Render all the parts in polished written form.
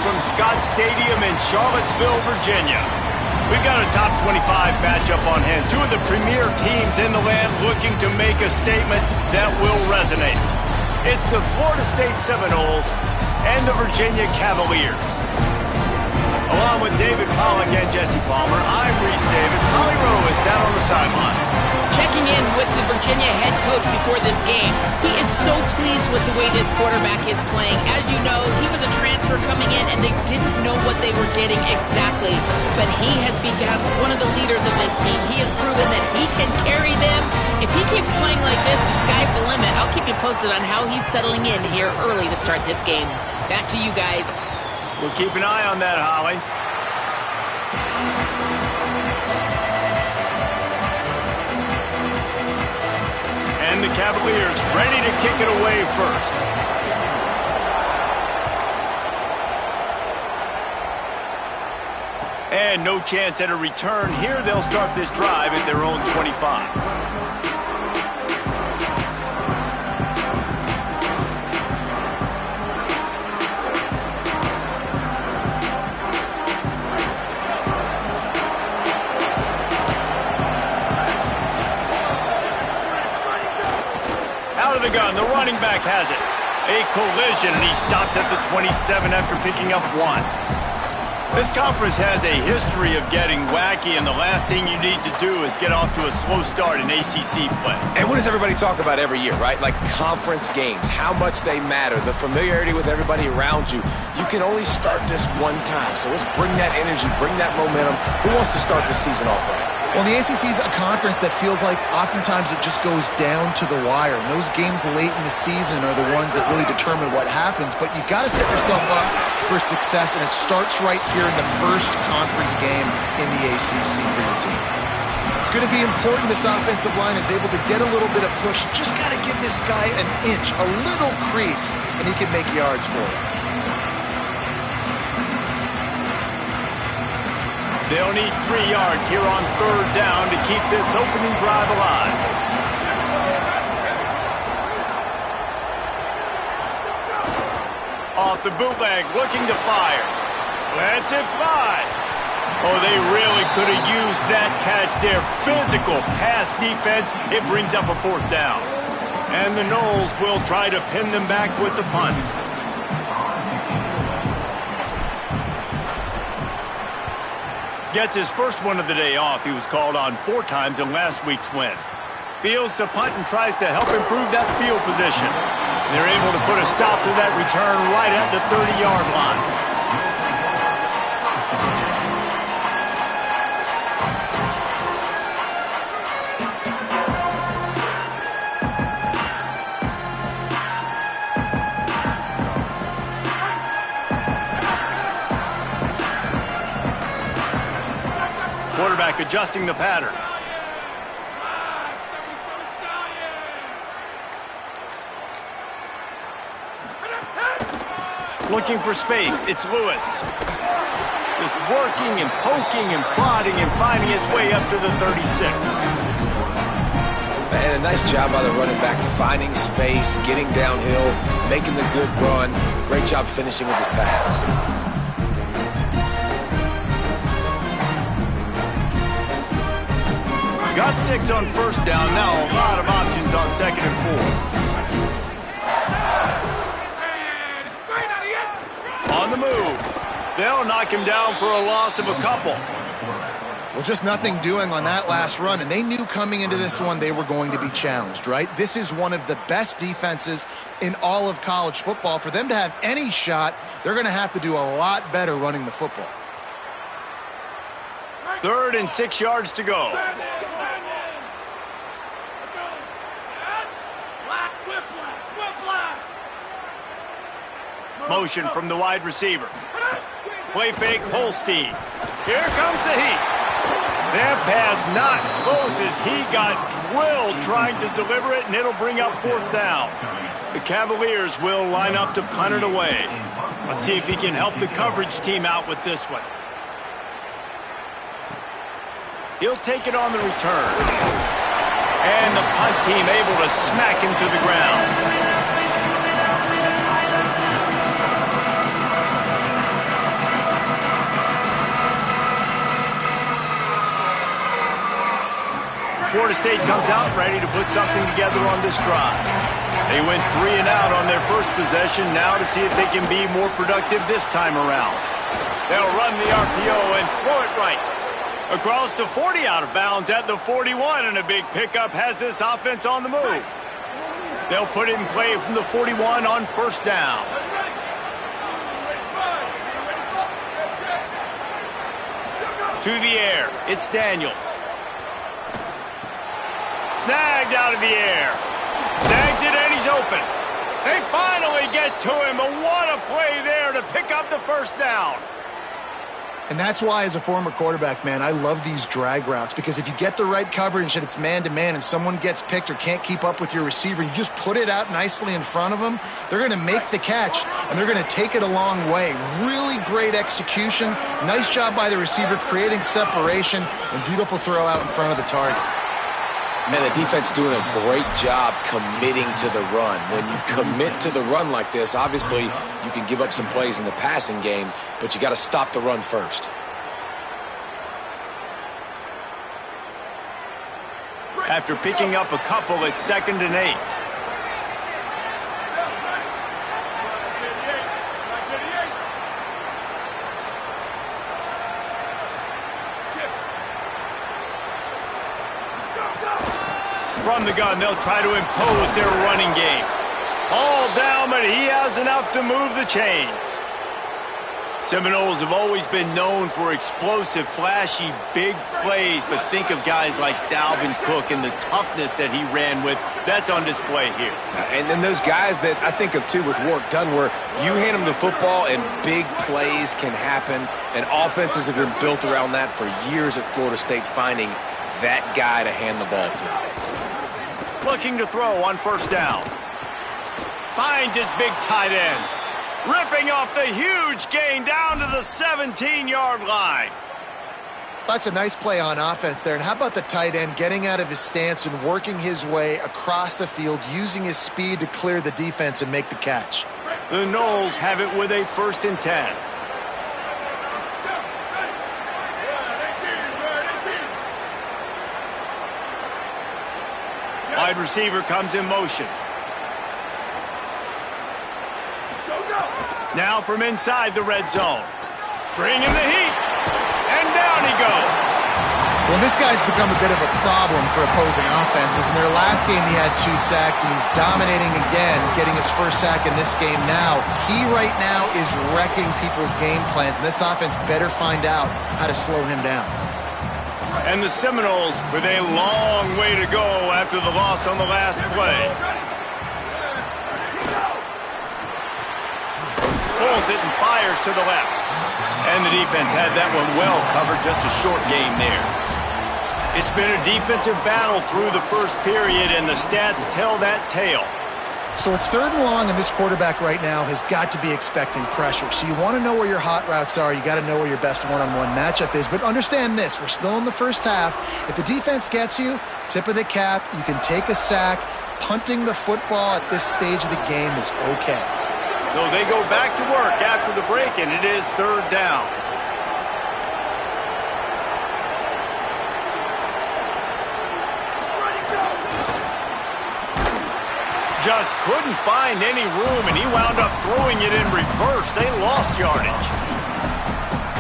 from Scott Stadium in Charlottesville, Virginia. We've got a top 25 matchup on hand. Two of the premier teams in the land looking to make a statement that will resonate. It's the Florida State Seminoles and the Virginia Cavaliers. Along with David Pollack and Jesse Palmer, I'm Reese Davis. Holly Rowe is down on the sideline. Checking in with the Virginia head coach before this game. He is so pleased with the way this quarterback is playing. As you know, he was a transfer coming in and they didn't know what they were getting exactly. But he has become one of the leaders of this team. He has proven that he can carry them. If he keeps playing like this, the sky's the limit. I'll keep you posted on how he's settling in here early to start this game. Back to you guys. We'll keep an eye on that, Holly. And the Cavaliers ready to kick it away first. And no chance at a return here. They'll start this drive at their own 25. The running back has it. A collision, and he stopped at the 27 after picking up 1. This conference has a history of getting wacky, and the last thing you need to do is get off to a slow start in ACC play. And what does everybody talk about every year, right? Like conference games, how much they matter, the familiarity with everybody around you. You can only start this one time, so let's bring that energy, bring that momentum. Who wants to start this season off right? Well, the ACC is a conference that feels like oftentimes it just goes down to the wire. And those games late in the season are the ones that really determine what happens. But you got to set yourself up for success, and it starts right here in the first conference game in the ACC for your team. It's going to be important this offensive line is able to get a little bit of push. You just got to give this guy an inch, a little crease, and he can make yards for it. They'll need 3 yards here on 3rd down to keep this opening drive alive. Off the bootleg, looking to fire. Lets it fly. Oh, they really could have used that catch there. Physical pass defense. It brings up a 4th down. And the Noles will try to pin them back with the punt. Gets his first one of the day off. He was called on 4 times in last week's win. Fields to punt and tries to help improve that field position. They're able to put a stop to that return right at the 30-yard line. Quarterback adjusting the pattern. Looking for space. It's Lewis. Just working and poking and prodding and finding his way up to the 36. And a nice job by the running back, finding space, getting downhill, making the good run. Great job finishing with his pads. Got 6 on 1st down. Now a lot of options on 2nd and 4. On the move. They'll knock him down for a loss of a couple. Well, just nothing doing on that last run, and they knew coming into this one they were going to be challenged, right? This is one of the best defenses in all of college football. For them to have any shot, they're going to have to do a lot better running the football. 3rd and 6 yards to go. Motion from the wide receiver. Play fake, Holstein. Here comes the heat. That pass not close as he got drilled trying to deliver it, and it'll bring up 4th down. The Cavaliers will line up to punt it away. Let's see if he can help the coverage team out with this one. He'll take it on the return. And the punt team able to smack him to the ground. Florida State comes out ready to put something together on this drive. They went 3 and out on their first possession, now to see if they can be more productive this time around. They'll run the RPO and throw it right. Across the 40, out of bounds at the 41, and a big pickup has this offense on the move. They'll put it in play from the 41 on first down. To the air, it's Daniels. Snagged out of the air. Snags it and he's open. They finally get to him, but what a play there to pick up the first down. And that's why, as a former quarterback, man, I love these drag routes, because if you get the right coverage and it's man-to-man and someone gets picked or can't keep up with your receiver, you just put it out nicely in front of them, they're going to make the catch, and they're going to take it a long way. Really great execution. Nice job by the receiver creating separation, and beautiful throw out in front of the target. Man, the defense doing a great job committing to the run. When you commit to the run like this, obviously you can give up some plays in the passing game, but you got to stop the run first. After picking up a couple, it's 2nd and 8. From the gun, they'll try to impose their running game. All down, but he has enough to move the chains. Seminoles have always been known for explosive, flashy, big plays, but think of guys like Dalvin Cook and the toughness that he ran with. That's on display here. And then those guys that I think of, too, with Warrick Dunn, where you hand them the football and big plays can happen, and offenses have been built around that for years at Florida State, finding that guy to hand the ball to. Looking to throw on first down. Finds his big tight end. Ripping off the huge gain down to the 17-yard line. That's a nice play on offense there. And how about the tight end getting out of his stance and working his way across the field, using his speed to clear the defense and make the catch. The Noles have it with a 1st and 10. Wide receiver comes in motion. Now from inside the red zone. Bringing the heat. And down he goes. Well, this guy's become a bit of a problem for opposing offenses. In their last game, he had 2 sacks, and he's dominating again, getting his first sack in this game now. He right now is wrecking people's game plans, and this offense better find out how to slow him down. And the Seminoles with a long way to go after the loss on the last play. Pulls it and fires to the left. And the defense had that one well covered, just a short game there. It's been a defensive battle through the first period, and the stats tell that tale. So it's 3rd and long, and this quarterback right now has got to be expecting pressure. So you want to know where your hot routes are. You got to know where your best one-on-one matchup is. But understand this, we're still in the first half. If the defense gets you, tip of the cap, you can take a sack. Punting the football at this stage of the game is okay. So they go back to work after the break, and it is 3rd down. Just couldn't find any room, and he wound up throwing it in reverse. They lost yardage.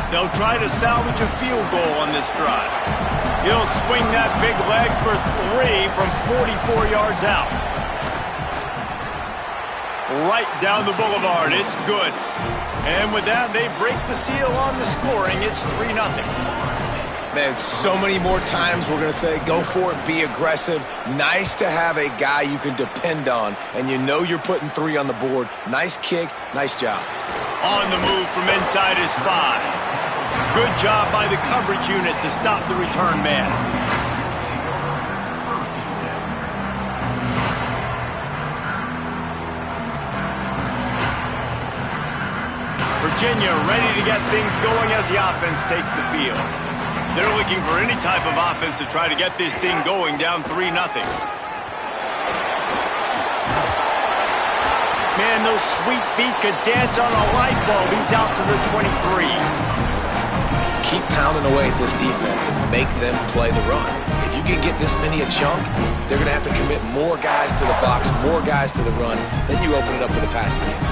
They'll try to salvage a field goal on this drive. He'll swing that big leg for 3 from 44 yards out. Right down the boulevard. It's good. And with that, they break the seal on the scoring. It's 3-0. Man, so many more times we're going to say, go for it, be aggressive. Nice to have a guy you can depend on, and you know you're putting 3 on the board. Nice kick, nice job. On the move from inside his 5. Good job by the coverage unit to stop the return man. Virginia ready to get things going as the offense takes the field. They're looking for any type of offense to try to get this thing going, down 3-0. Man, those sweet feet could dance on a light bulb. He's out to the 23. Keep pounding away at this defense and make them play the run. If you can get this many a chunk, they're going to have to commit more guys to the box, more guys to the run. Then you open it up for the passing game.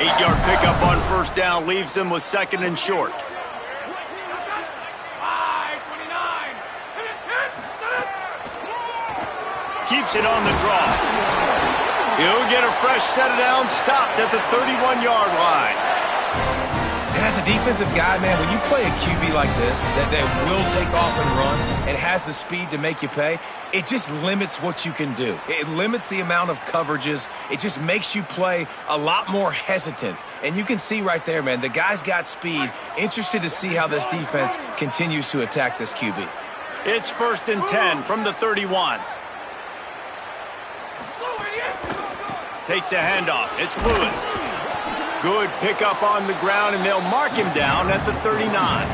Eight-yard pickup on first down leaves them with second and short. Keeps it on the draw. He'll get a fresh set down, stopped at the 31-yard line. And as a defensive guy, man, when you play a QB like this that will take off and run and has the speed to make you pay, it just limits what you can do. It limits the amount of coverages. It just makes you play a lot more hesitant. And you can see right there, man, the guy's got speed. Interested to see how this defense continues to attack this QB. It's 1st and 10 from the 31. Takes a handoff. It's Lewis. Good pickup on the ground, and they'll mark him down at the 39.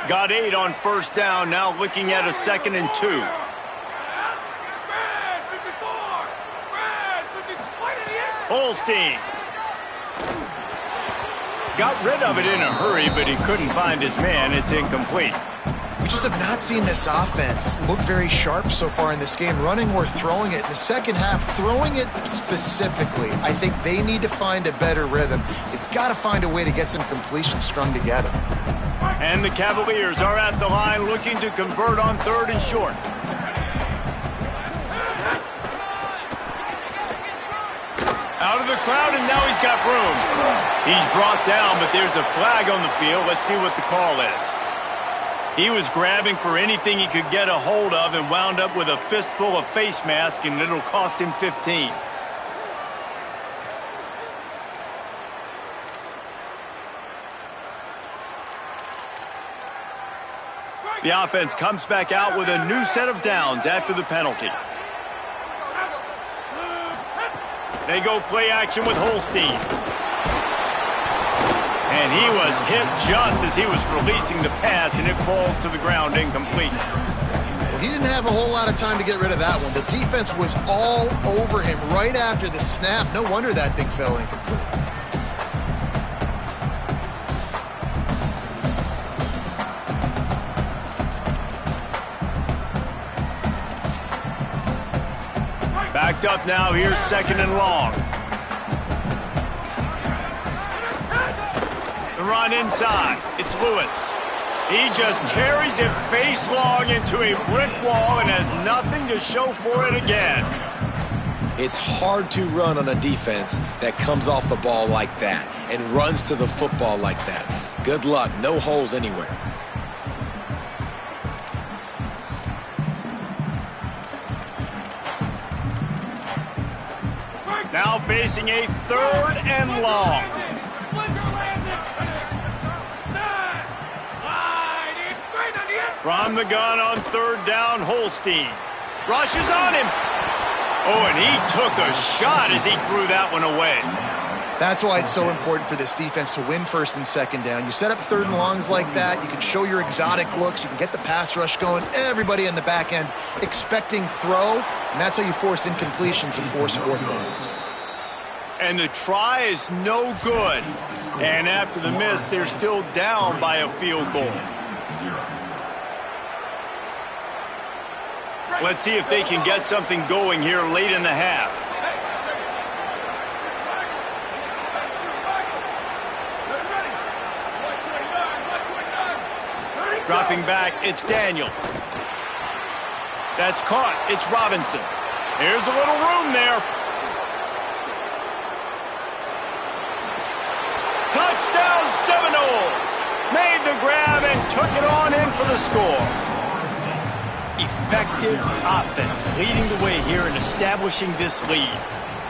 Got 8 on first down, now looking at a 2nd and 2. Holstein. Got rid of it in a hurry, but he couldn't find his man. It's incomplete. We just have not seen this offense look very sharp so far in this game, running or throwing it. In the second half, throwing it specifically, I think they need to find a better rhythm. They've got to find a way to get some completions strung together. And the Cavaliers are at the line looking to convert on 3rd and short. Out of the crowd, and now he's got room. He's brought down, but there's a flag on the field. Let's see what the call is. He was grabbing for anything he could get a hold of and wound up with a fistful of face mask, and it'll cost him 15. The offense comes back out with a new set of downs after the penalty. They go play action with Holstein. And he was hit just as he was releasing the pass, and it falls to the ground incomplete. Well, he didn't have a whole lot of time to get rid of that one. The defense was all over him right after the snap. No wonder that thing fell incomplete. Backed up now, here's 2nd and long. The run inside, it's Lewis. He just carries it face long into a brick wall and has nothing to show for it again. It's hard to run on a defense that comes off the ball like that and runs to the football like that. Good luck, no holes anywhere. Now facing a 3rd and long. From the gun on 3rd down, Holstein. Rushes on him. Oh, and he took a shot as he threw that one away. That's why it's so important for this defense to win 1st and 2nd down. You set up 3rd and longs like that, you can show your exotic looks, you can get the pass rush going, everybody in the back end expecting throw, and that's how you force incompletions and force 4th downs. And the try is no good. And after the miss, they're still down by a field goal. Let's see if they can get something going here late in the half. Dropping back, it's Daniels. That's caught, it's Robinson. Here's a little room there. Touchdown Seminoles! Made the grab and took it on in for the score. Effective offense leading the way here and establishing this lead.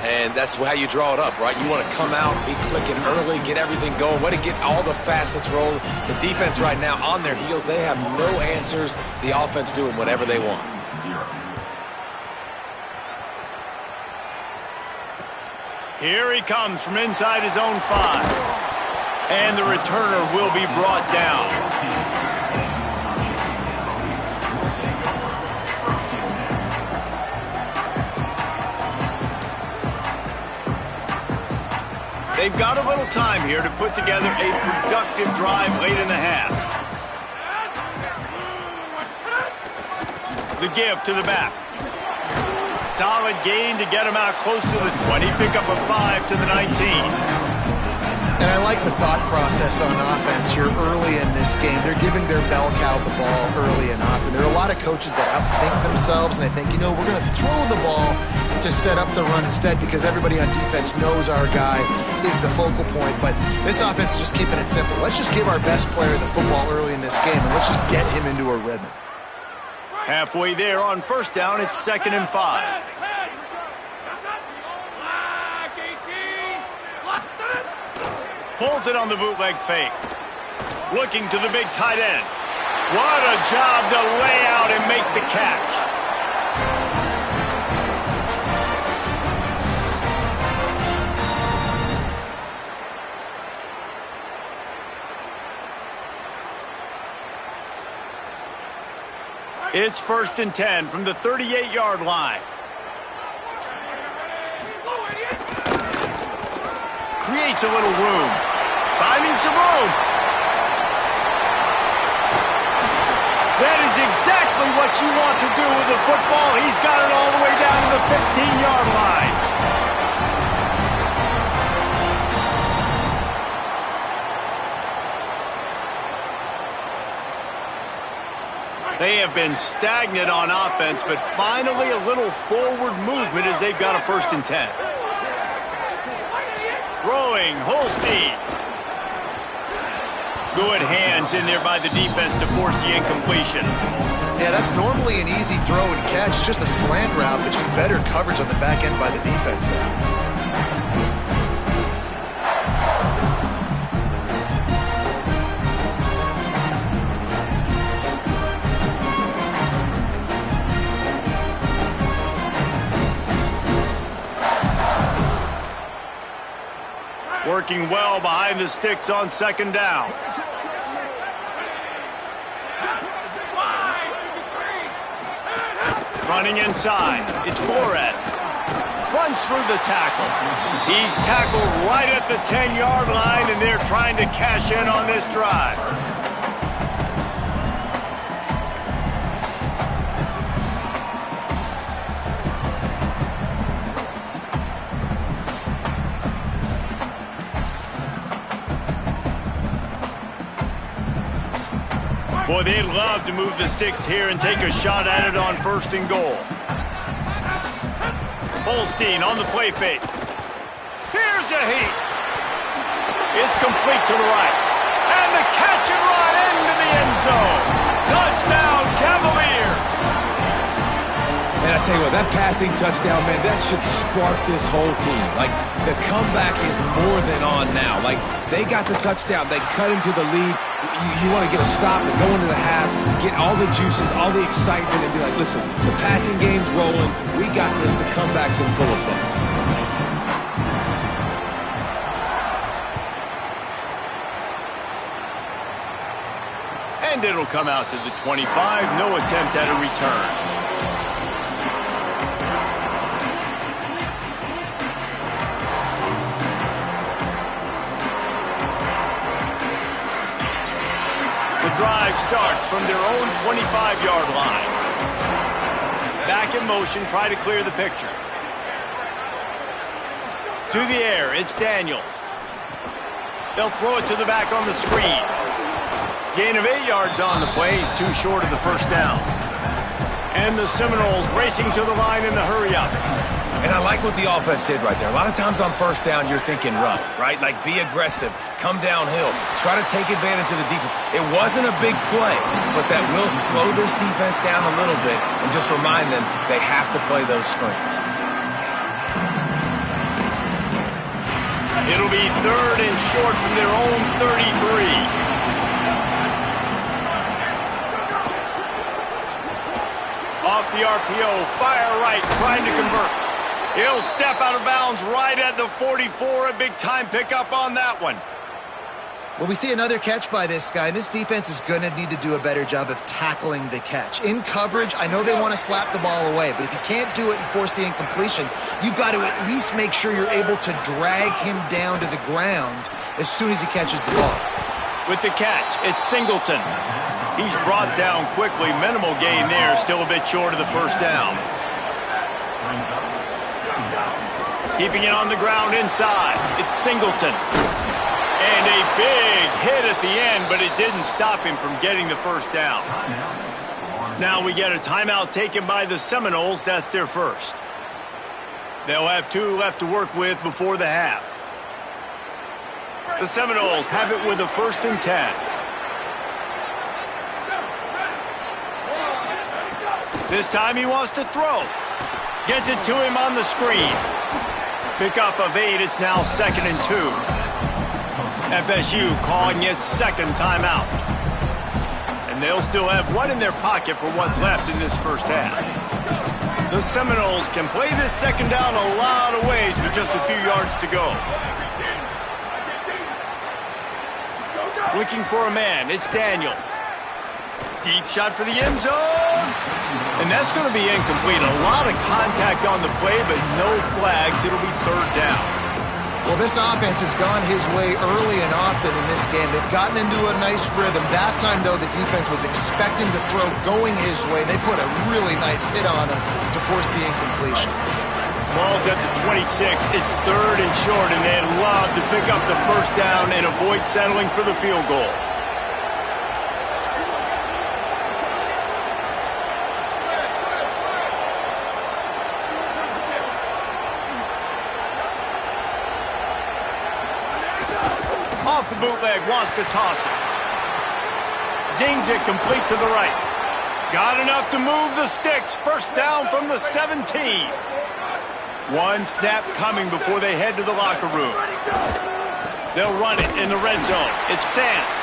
And that's how you draw it up, right? You want to come out, be clicking early, get everything going, way to get all the facets rolling. The defense right now on their heels, they have no answers. The offense doing whatever they want. Here he comes from inside his own 5. And the returner will be brought down. They've got a little time here to put together a productive drive late in the half. The give to the back. Solid gain to get him out close to the 20. Pick up a 5 to the 19. And I like the thought process on offense here early in this game. They're giving their bell cow the ball early and often. There are a lot of coaches that outthink themselves, and they think, you know, we're going to throw the ball to set up the run instead because everybody on defense knows our guy is the focal point. But this offense is just keeping it simple. Let's just give our best player the football early in this game, and let's just get him into a rhythm. Halfway there on first down, it's 2nd and 5. Pulls it on the bootleg fake. Looking to the big tight end. What a job to lay out and make the catch. It's 1st and 10 from the 38-yard line. Creates a little room. Finding some room. That is exactly what you want to do with the football. He's got it all the way down to the 15-yard line. They have been stagnant on offense, but finally a little forward movement as they've got a 1st and 10. Throwing, Holstein. Good hands in there by the defense to force the incompletion. Yeah, that's normally an easy throw and catch. Just a slant route, but just better coverage on the back end by the defense there. Working well behind the sticks on 2nd down. Running inside. It's Flores. Runs through the tackle. He's tackled right at the 10-yard line, and they're trying to cash in on this drive. Boy, they'd love to move the sticks here and take a shot at it on 1st and goal. Holstein on the play fake. Here's a heat. It's complete to the right. And the catch and run into the end zone. Touchdown, Cavaliers. Man, I tell you what, that passing touchdown, man, that should spark this whole team. Like, the comeback is more than on now. Like, they got the touchdown. They cut into the lead. You want to get a stop and go into the half, get all the juices, all the excitement, and be like, listen, the passing game's rolling. We got this. The comeback's in full effect. And it'll come out to the 25. No attempt at a return. Drive starts from their own 25-yard line. Back in motion, try to clear the picture. To the air, it's Daniels. They'll throw it to the back on the screen. Gain of 8 yards on the play. He's too short of the 1st down. And the Seminoles racing to the line in a hurry up. And I like what the offense did right there. A lot of times on 1st down, you're thinking run, right? Like, be aggressive, come downhill, try to take advantage of the defense. It wasn't a big play, but that will slow this defense down a little bit and just remind them they have to play those screens. It'll be 3rd and short from their own 33. Off the RPO, fire right, trying to convert. He'll step out of bounds right at the 44. A big-time pickup on that one. Well, we see another catch by this guy. This defense is going to need to do a better job of tackling the catch. In coverage, I know they want to slap the ball away, but if you can't do it and force the incompletion, you've got to at least make sure you're able to drag him down to the ground as soon as he catches the ball. With the catch, it's Singleton. He's brought down quickly. Minimal gain there, still a bit short of the first down. Keeping it on the ground inside, it's Singleton. And a big hit at the end, but it didn't stop him from getting the first down. Now we get a timeout taken by the Seminoles. That's their first. They'll have 2 left to work with before the half. The Seminoles have it with a 1st and 10. This time he wants to throw. Gets it to him on the screen. Pickup of 8. It's now 2nd and 2. FSU calling its 2nd timeout. And they'll still have 1 in their pocket for what's left in this first half. The Seminoles can play this 2nd down a lot of ways with just a few yards to go. Looking for a man, it's Daniels. Deep shot for the end zone. And that's going to be incomplete. A lot of contact on the play, but no flags. It'll be 3rd down. Well, this offense has gone his way early and often in this game. They've gotten into a nice rhythm. That time, though, the defense was expecting the throw going his way. They put a really nice hit on him to force the incompletion. Ball's at the 26. It's 3rd and short, and they'd love to pick up the first down and avoid settling for the field goal. Off the bootleg, wants to toss it. Zings it complete to the right. Got enough to move the sticks. First down from the 17. 1 snap coming before they head to the locker room. They'll run it in the red zone. It's Sands.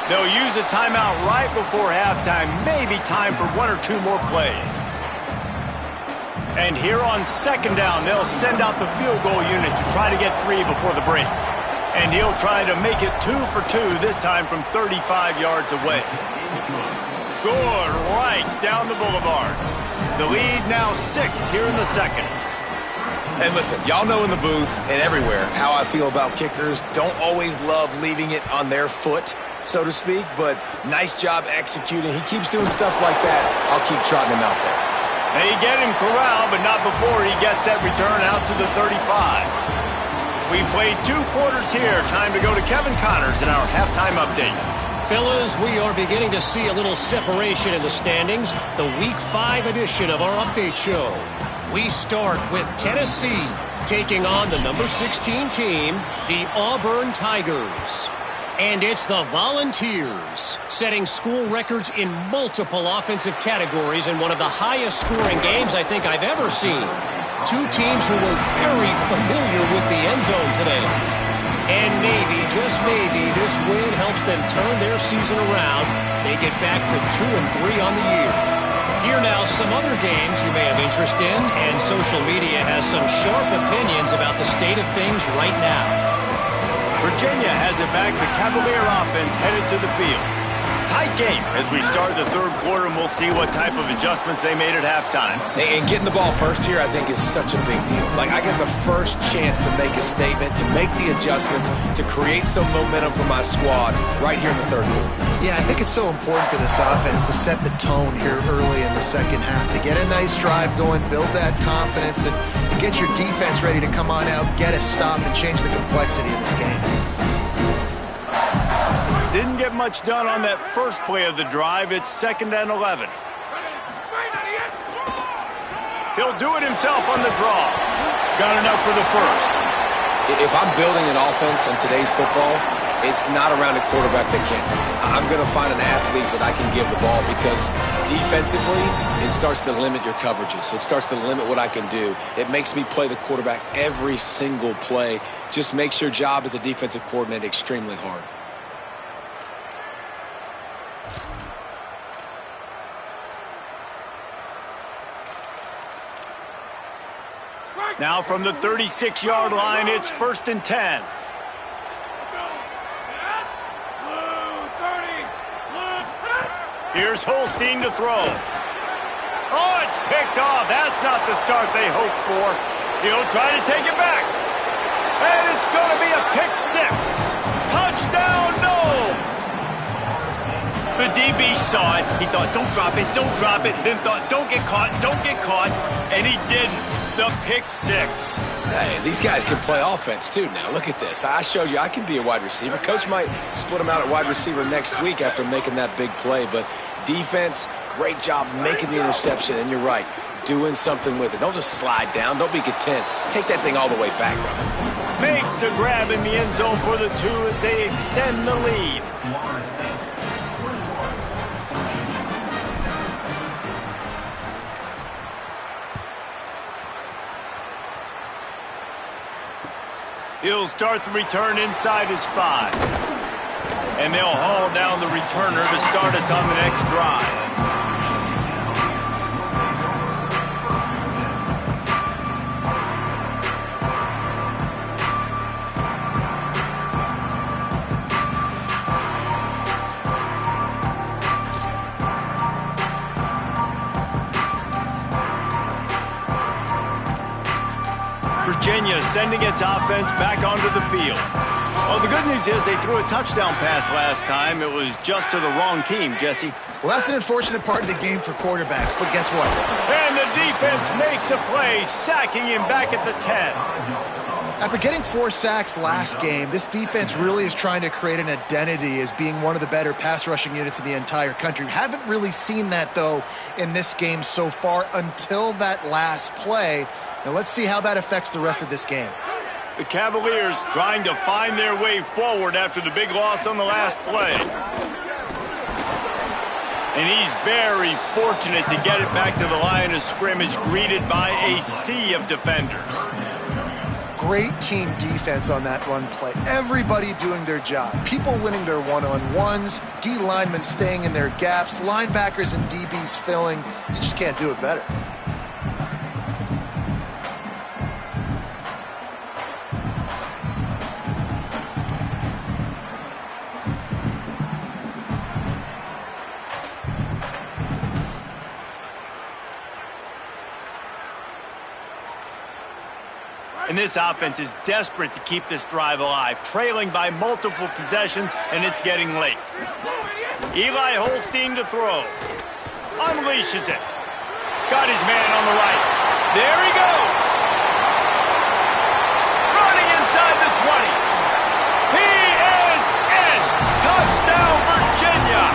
They'll use a timeout right before halftime. Maybe time for 1 or 2 more plays. And here on 2nd down, they'll send out the field goal unit to try to get 3 before the break. And he'll try to make it 2 for 2, this time from 35 yards away. Good right down the boulevard. The lead now 6 here in the 2nd. And listen, y'all know in the booth and everywhere how I feel about kickers. Don't always love leaving it on their foot, so to speak, but nice job executing. He keeps doing stuff like that. I'll keep trotting him out there. They get him corralled, but not before he gets that return out to the 35. We played 2 quarters here. Time to go to Kevin Connors in our halftime update. Fellas, we are beginning to see a little separation in the standings. The Week 5 edition of our update show. We start with Tennessee taking on the number 16 team, the Auburn Tigers. And it's the Volunteers setting school records in multiple offensive categories in one of the highest scoring games I think I've ever seen. 2 teams who were very familiar with the end zone today. And maybe, just maybe, this win helps them turn their season around. They get back to 2-3 on the year. Here now, some other games you may have interest in, and social media has some sharp opinions about the state of things right now. Virginia has it back. The Cavalier offense headed to the field. Tight game as we start the 3rd quarter, and we'll see what type of adjustments they made at halftime. And getting the ball first here, I think, is such a big deal. Like, I get the first chance to make a statement, to make the adjustments, to create some momentum for my squad right here in the 3rd quarter. Yeah, I think it's so important for this offense to set the tone here early in the 2nd half, to get a nice drive going, build that confidence, and get your defense ready to come on out, get a stop, and change the complexity of this game. Didn't get much done on that first play of the drive. It's 2nd and 11. He'll do it himself on the draw. Got enough for the first. If I'm building an offense in today's football, it's not around a quarterback that can. I'm going to find an athlete that I can give the ball, because defensively, it starts to limit your coverages. It starts to limit what I can do. It makes me play the quarterback every single play. Just makes your job as a defensive coordinator extremely hard. Now from the 36-yard line, it's 1st and 10. Here's Holstein to throw. Oh, it's picked off. That's not the start they hoped for. He'll try to take it back. And it's going to be a pick six. Touchdown, Knowles. The DB saw it. He thought, don't drop it, don't drop it. Then thought, don't get caught, don't get caught. And he didn't. The pick six. Hey, these guys can play offense, too. Now, look at this. I showed you I can be a wide receiver. Coach might split him out at wide receiver next week after making that big play. But defense, great job making the interception. And you're right, doing something with it. Don't just slide down. Don't be content. Take that thing all the way back, brother. Makes the grab in the end zone for the two as they extend the lead. He'll start the return inside his 5. And they'll haul down the returner to start us on the next drive. Virginia sending its offense back onto the field. Well, the good news is they threw a touchdown pass last time. It was just to the wrong team, Jesse. Well, that's an unfortunate part of the game for quarterbacks, but guess what? And the defense makes a play, sacking him back at the 10. After getting 4 sacks last game, this defense really is trying to create an identity as being one of the better pass rushing units in the entire country. Haven't really seen that, though, in this game so far until that last play. Now let's see how that affects the rest of this game. The Cavaliers trying to find their way forward after the big loss on the last play. And he's very fortunate to get it back to the line of scrimmage, greeted by a sea of defenders. Great team defense on that run play. Everybody doing their job. People winning their one-on-ones, D linemen staying in their gaps, linebackers and DBs filling. You just can't do it better. And this offense is desperate to keep this drive alive, trailing by multiple possessions, and it's getting late. Eli Holstein to throw. Unleashes it. Got his man on the right. There he goes. Running inside the 20. He is in. Touchdown, Virginia.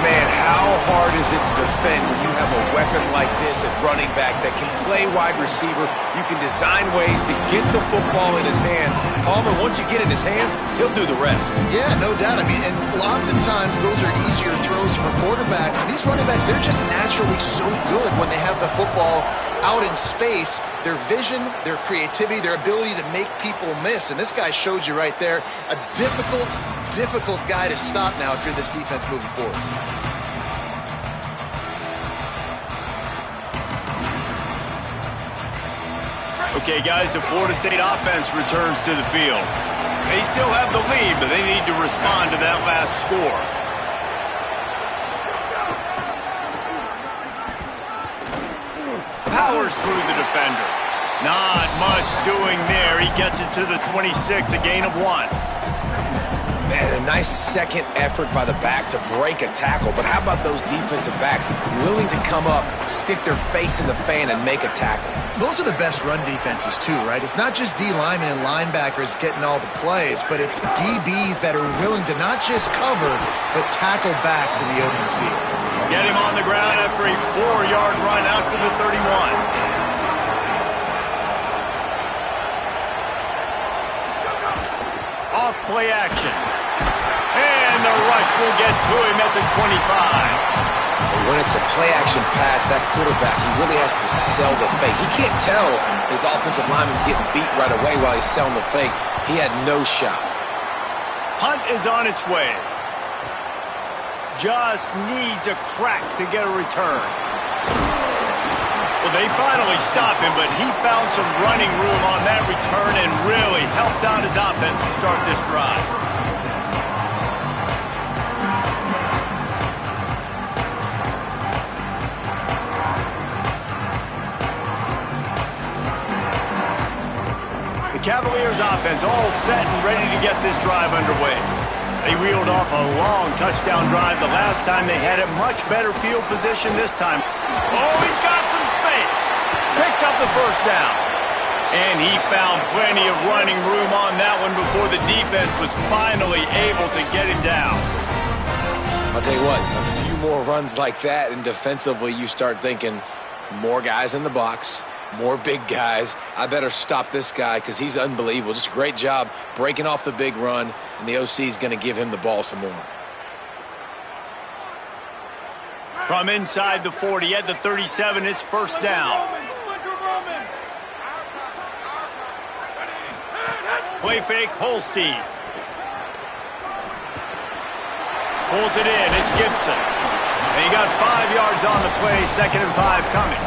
Man, how hard is it to defend when you have a weapon like this at running back that can play wide receiver? You can design ways to get the football in his hand. Palmer, once you get in his hands, he'll do the rest. Yeah, no doubt. I mean, and oftentimes those are easier throws for quarterbacks. And these running backs, they're just naturally so good when they have the football out in space. Their vision, their creativity, their ability to make people miss. And this guy showed you right there, a difficult guy to stop now if you're this defense moving forward. Okay, guys, the Florida State offense returns to the field. They still have the lead, but they need to respond to that last score. Powers through the defender. Not much doing there. He gets it to the 26, a gain of 1. Man, a nice second effort by the back to break a tackle. But how about those defensive backs willing to come up, stick their face in the fan, and make a tackle? Those are the best run defenses, too, right? It's not just D linemen and linebackers getting all the plays, but it's DBs that are willing to not just cover, but tackle backs in the open field. Get him on the ground after a 4-yard run out to the 31. Off play action. And the rush will get to him at the 25. When it's a play-action pass, that quarterback, he really has to sell the fake. He can't tell his offensive lineman's getting beat right away while he's selling the fake. He had no shot. Hunt is on its way. Just needs a crack to get a return. Well, They finally stop him, but he found some running room on that return and really helps out his offense to start this drive. The Cavaliers offense all set and ready to get this drive underway. They reeled off a long touchdown drive the last time they had it. Much better field position this time. Oh, he's got some space. Picks up the first down. And he found plenty of running room on that one before the defense was finally able to get him down. I'll tell you what, a few more runs like that, and defensively you start thinking more guys in the box, more big guys. I better stop this guy because he's unbelievable. Just a great job breaking off the big run, and the OC is going to give him the ball some more. From inside the 40 at the 37, it's first down. Play fake, Holstein. Pulls it in, it's Gibson. And he got 5 yards on the play, 2nd and 5 coming.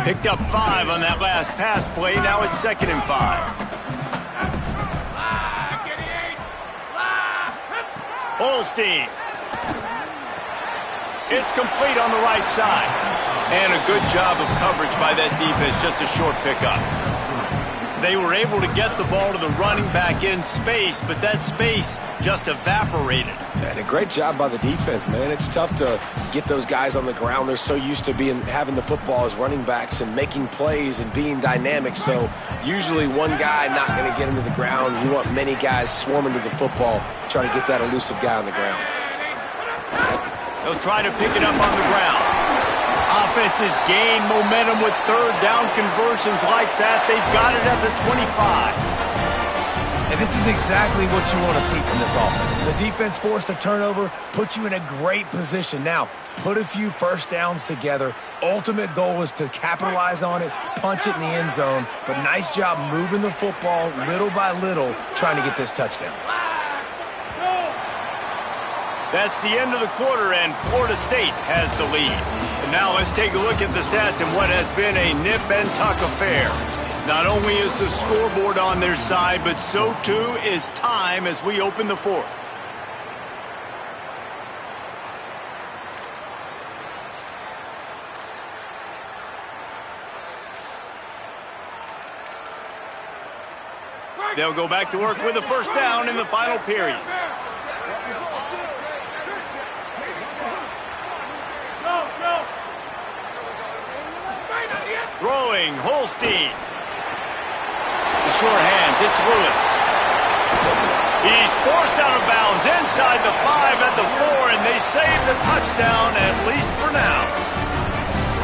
Picked up 5 on that last pass play. Now it's 2nd and 5. Holstein. It's complete on the right side. And a good job of coverage by that defense. Just a short pickup. They were able to get the ball to the running back in space, but that space just evaporated. And a great job by the defense, man. It's tough to get those guys on the ground. They're so used to having the football as running backs and making plays and being dynamic. So usually one guy not going to get him to the ground. You want many guys swarming to the football, trying to get that elusive guy on the ground. They'll try to pick it up on the ground. Offenses gain momentum with 3rd down conversions like that. They've got it at the 25. And this is exactly what you want to see from this offense. The defense forced a turnover, puts you in a great position. Now, put a few first downs together. Ultimate goal is to capitalize on it, punch it in the end zone. But nice job moving the football little by little, trying to get this touchdown. That's the end of the quarter, and Florida State has the lead. And now let's take a look at the stats in what has been a nip-and-tuck affair. Not only is the scoreboard on their side, but so too is time as we open the 4th. They'll go back to work with a first down in the final period. Throwing, Holstein. The short hands, it's Lewis. He's forced out of bounds inside the 5 at the 4, and they save the touchdown, at least for now.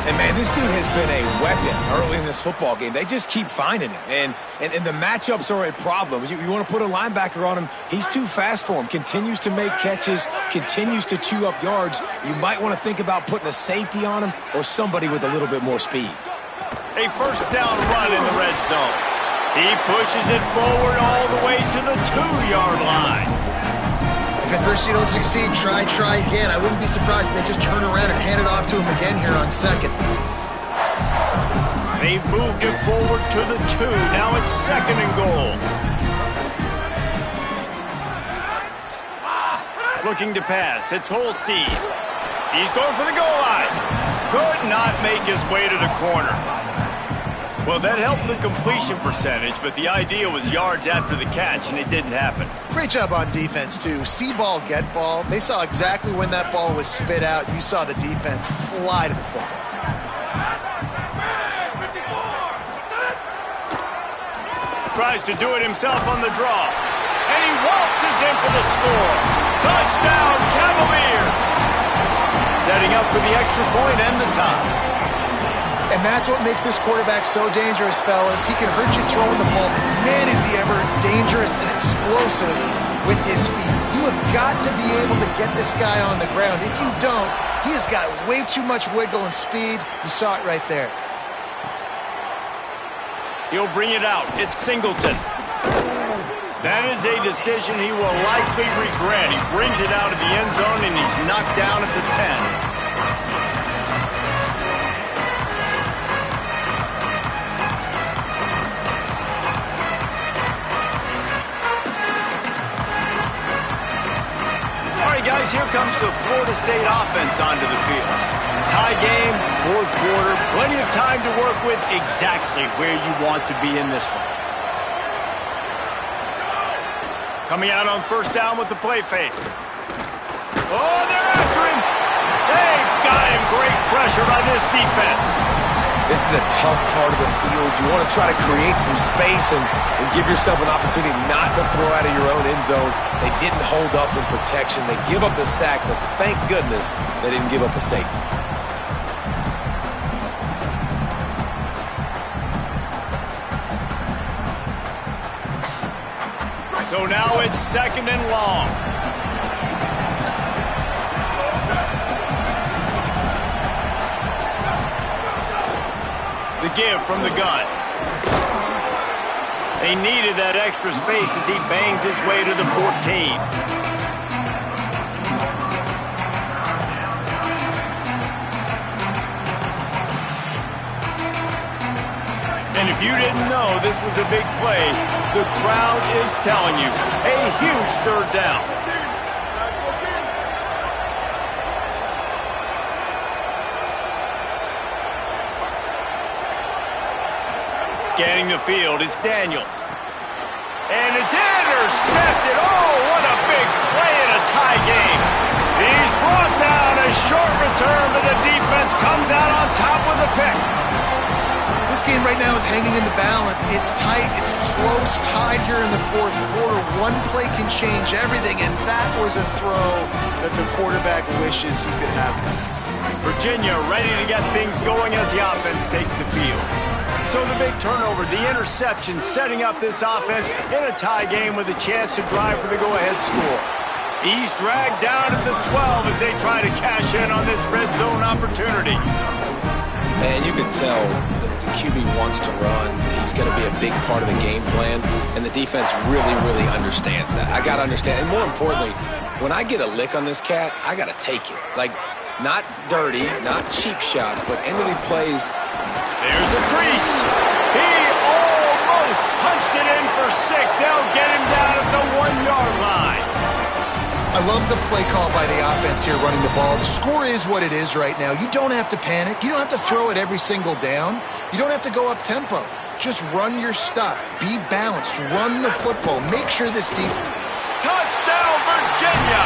And, man, this dude has been a weapon early in this football game. They just keep finding him. And the matchups are a problem. You want to put a linebacker on him, he's too fast for him. Continues to make catches, continues to chew up yards. You might want to think about putting a safety on him or somebody with a little bit more speed. A first down run in the red zone. He pushes it forward all the way to the 2-yard line. If at first you don't succeed, try again. I wouldn't be surprised if they just turn around and hand it off to him again here on 2nd. They've moved it forward to the 2. Now it's 2nd and goal. Looking to pass. It's Holstein. He's going for the goal line. Could not make his way to the corner. Well, that helped the completion percentage, but the idea was yards after the catch, and it didn't happen. Great job on defense, too. See ball, get ball. They saw exactly when that ball was spit out. You saw the defense fly to the football. Tries to do it himself on the draw. And he waltzes in for the score. Touchdown, Cavaliers! Setting up for the extra point and the tie. And that's what makes this quarterback so dangerous, fellas. He can hurt you throwing the ball, but man, is he ever dangerous and explosive with his feet. You have got to be able to get this guy on the ground. If you don't, he has got way too much wiggle and speed. You saw it right there. He'll bring it out. It's Singleton. That is a decision he will likely regret. He brings it out of the end zone, and he's knocked down at the 10. Guys, here comes the Florida State offense onto the field. Tie game, fourth quarter, plenty of time to work with, exactly where you want to be in this one. Coming out on first down with the play fake. Oh, they're after him. They got him. Great pressure on this defense. This is a tough part of the field. You want to try to create some space and give yourself an opportunity not to throw out of your own end zone. They didn't hold up in protection. They give up the sack, but thank goodness they didn't give up a safety. So now it's second and long. The give from the gun. They needed that extra space as he bangs his way to the 14. And if you didn't know this was a big play, the crowd is telling you. A huge third down. Scanning the field, it's Daniels. And it's intercepted. Oh, what a big play in a tie game. He's brought down. A short return, but the defense comes out on top with a pick. This game right now is hanging in the balance. It's tight, it's close, tied here in the fourth quarter. One play can change everything, and that was a throw that the quarterback wishes he could have. Virginia ready to get things going as the offense takes the field. So the big turnover, the interception, setting up this offense in a tie game with a chance to drive for the go-ahead score. He's dragged down at the 12 as they try to cash in on this red zone opportunity. And you can tell the QB wants to run. He's going to be a big part of the game plan, and the defense really, really understands that. I got to understand, and more importantly, when I get a lick on this cat, I got to take it. Like, not dirty, not cheap shots, but end-of-the plays. There's a crease. He almost punched it in for 6. They'll get him down at the 1-yard line. I love the play call by the offense here running the ball. The score is what it is right now. You don't have to panic. You don't have to throw it every single down. You don't have to go up tempo. Just run your stuff. Be balanced. Run the football. Make sure this deep. Touchdown, Virginia!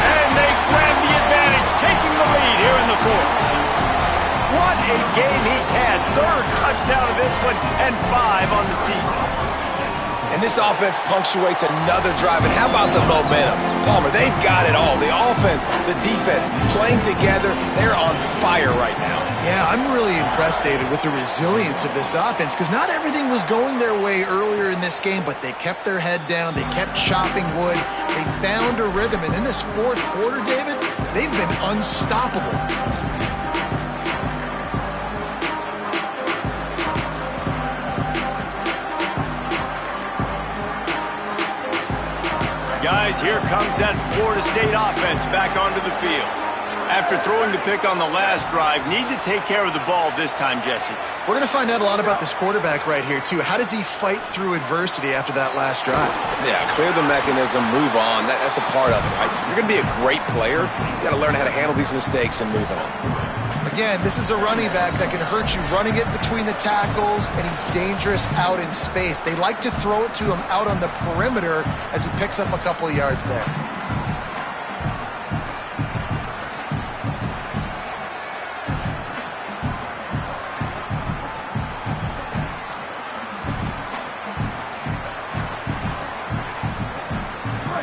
And they grab the advantage, taking the lead here in the fourth. What a game he's had. Third touchdown of this one and 5 on the season. And this offense punctuates another drive. And how about the momentum? Palmer, they've got it all. The offense, the defense, playing together. They're on fire right now. Yeah, I'm really impressed, David, with the resilience of this offense because not everything was going their way earlier in this game, but they kept their head down. They kept chopping wood. They found a rhythm. And in this fourth quarter, David, they've been unstoppable. Guys, here comes that Florida State offense back onto the field. After throwing the pick on the last drive, need to take care of the ball this time, Jesse. We're going to find out a lot about this quarterback right here, too. How does he fight through adversity after that last drive? Yeah, clear the mechanism, move on. That's a part of it, right? If you're going to be a great player, you got to learn how to handle these mistakes and move on. Again, this is a running back that can hurt you running it between the tackles, and he's dangerous out in space. They like to throw it to him out on the perimeter as he picks up a couple of yards there.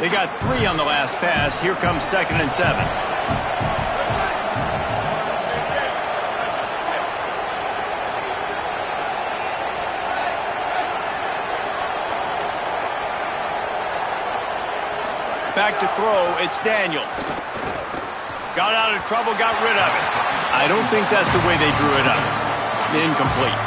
They got 3 on the last pass. Here comes 2nd and 7. back to throw. It's Daniels. Got out of trouble, got rid of it. I don't think that's the way they drew it up. Incomplete.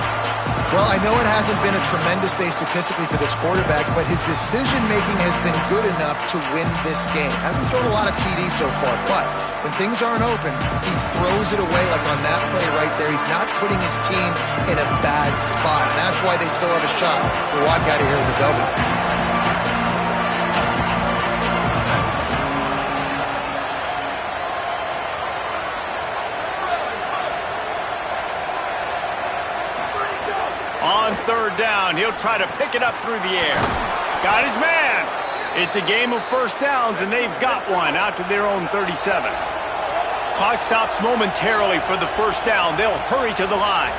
Well, I know it hasn't been a tremendous day statistically for this quarterback, but his decision-making has been good enough to win this game. Hasn't thrown a lot of TDs so far, but when things aren't open, he throws it away like on that play right there. He's not putting his team in a bad spot, and that's why they still have a shot to walk out of here with a W. On third down, he'll try to pick it up through the air. Got his man. It's a game of first downs, and they've got one out to their own 37. Clock stops momentarily for the first down. They'll hurry to the line.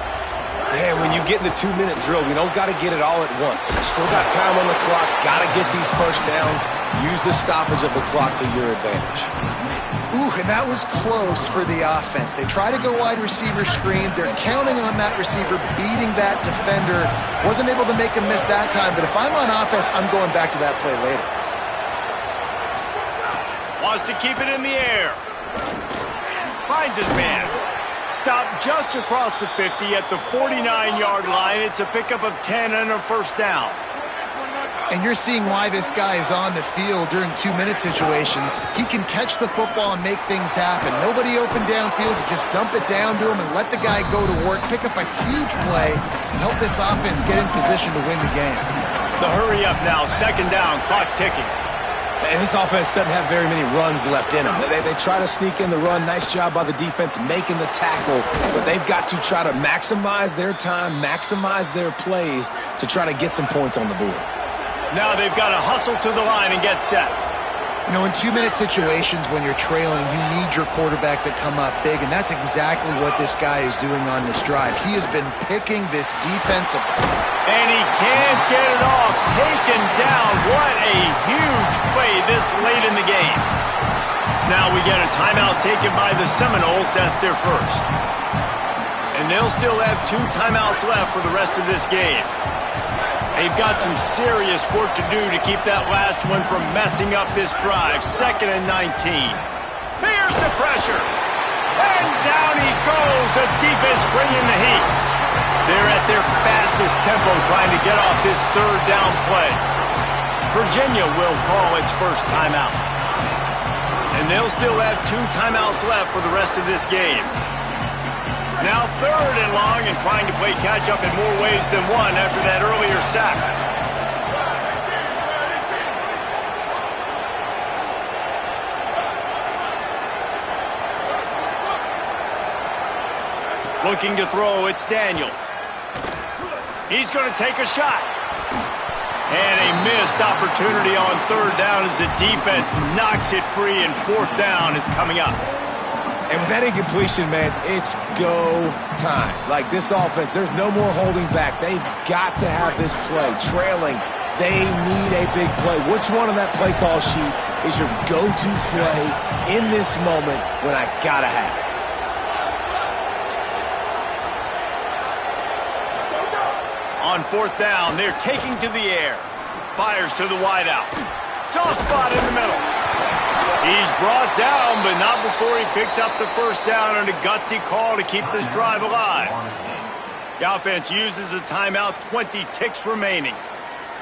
Man, when you get in the 2-minute drill, we don't got to get it all at once. Still got time on the clock. Got to get these first downs. Use the stoppage of the clock to your advantage. Ooh, and that was close for the offense. They try to go wide receiver screen. They're counting on that receiver beating that defender. Wasn't able to make him miss that time, but if I'm on offense, I'm going back to that play later. Wants to keep it in the air. Finds his man. Stopped just across the 50 at the 49-yard line. It's a pickup of 10 and a first down. And you're seeing why this guy is on the field during 2-minute situations. He can catch the football and make things happen. Nobody open downfield. You just dump it down to him and let the guy go to work, pick up a huge play, and help this offense get in position to win the game. The hurry up now, second down, clock ticking. And this offense doesn't have very many runs left in them. They try to sneak in the run. Nice job by the defense making the tackle. But they've got to try to maximize their time, maximize their plays to try to get some points on the board. Now they've got to hustle to the line and get set. You know, in 2-minute situations when you're trailing, you need your quarterback to come up big, and that's exactly what this guy is doing on this drive. He has been picking this defense apart. And he can't get it off. Taken down. What a huge play this late in the game. Now we get a timeout taken by the Seminoles. That's their first. And they'll still have 2 timeouts left for the rest of this game. They've got some serious work to do to keep that last one from messing up this drive. 2nd and 19. Here's the pressure. And down he goes. The defense bringing the heat. They're at their fastest tempo trying to get off this third down play. Virginia will call its first timeout. And they'll still have 2 timeouts left for the rest of this game. Now 3rd and long and trying to play catch-up in more ways than one after that earlier sack. Looking to throw, it's Daniels. He's going to take a shot. And a missed opportunity on 3rd down as the defense knocks it free, and 4th down is coming up. And with that incompletion, man, it's go time. Like this offense, there's no more holding back. They've got to have this play. Trailing, they need a big play. Which one on that play call sheet is your go-to play in this moment when I gotta have it? On 4th down, they're taking to the air. Fires to the wideout. Soft spot in the middle. He's brought down, but not before he picks up the first down and a gutsy call to keep this drive alive. The offense uses a timeout, 20 ticks remaining.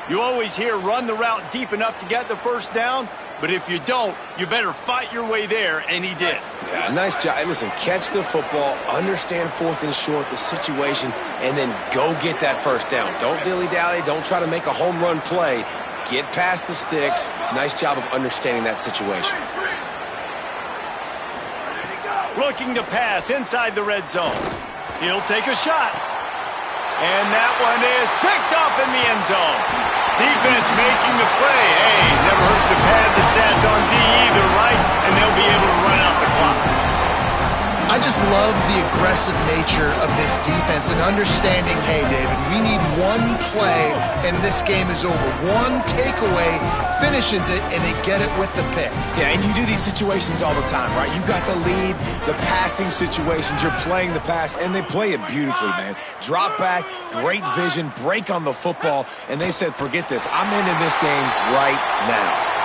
You always hear run the route deep enough to get the first down, but if you don't, you better fight your way there, and he did. Yeah, nice job. Hey, listen, catch the football, understand 4th and short, the situation, and then go get that first down. Don't dilly-dally, don't try to make a home run play. Get past the sticks. Nice job of understanding that situation. Looking to pass inside the red zone. He'll take a shot. And that one is picked off in the end zone. Defense making the play. Hey, never hurts to pad the stats on D either, right? And they'll be able to run out the clock. I just love the aggressive nature of this defense and understanding, hey, David, we need one play and this game is over. One takeaway finishes it and they get it with the pick. Yeah, and you do these situations all the time, right? You got the lead, the passing situations, you're playing the pass, and they play it beautifully, man. Drop back, great vision, break on the football, and they said, forget this. I'm ending this game right now.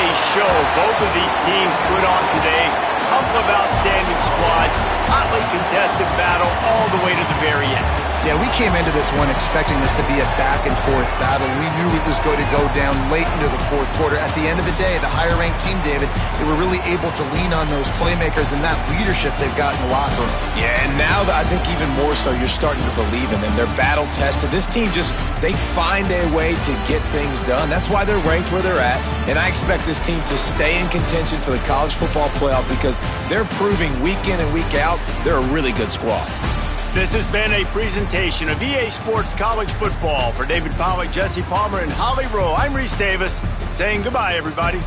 a show both of these teams put on today. Couple of outstanding squads, hotly contested battle all the way to the very end. Yeah, we came into this one expecting this to be a back-and-forth battle. We knew it was going to go down late into the fourth quarter. At the end of the day, the higher-ranked team, David, they were really able to lean on those playmakers and that leadership they've got in the locker room. Yeah, and now I think even more so, you're starting to believe in them. They're battle-tested. This team they find a way to get things done. That's why they're ranked where they're at. And I expect this team to stay in contention for the college football playoff because they're proving week in and week out they're a really good squad. This has been a presentation of EA Sports College Football. For David Pollack, Jesse Palmer, and Holly Rowe, I'm Reese Davis saying goodbye, everybody.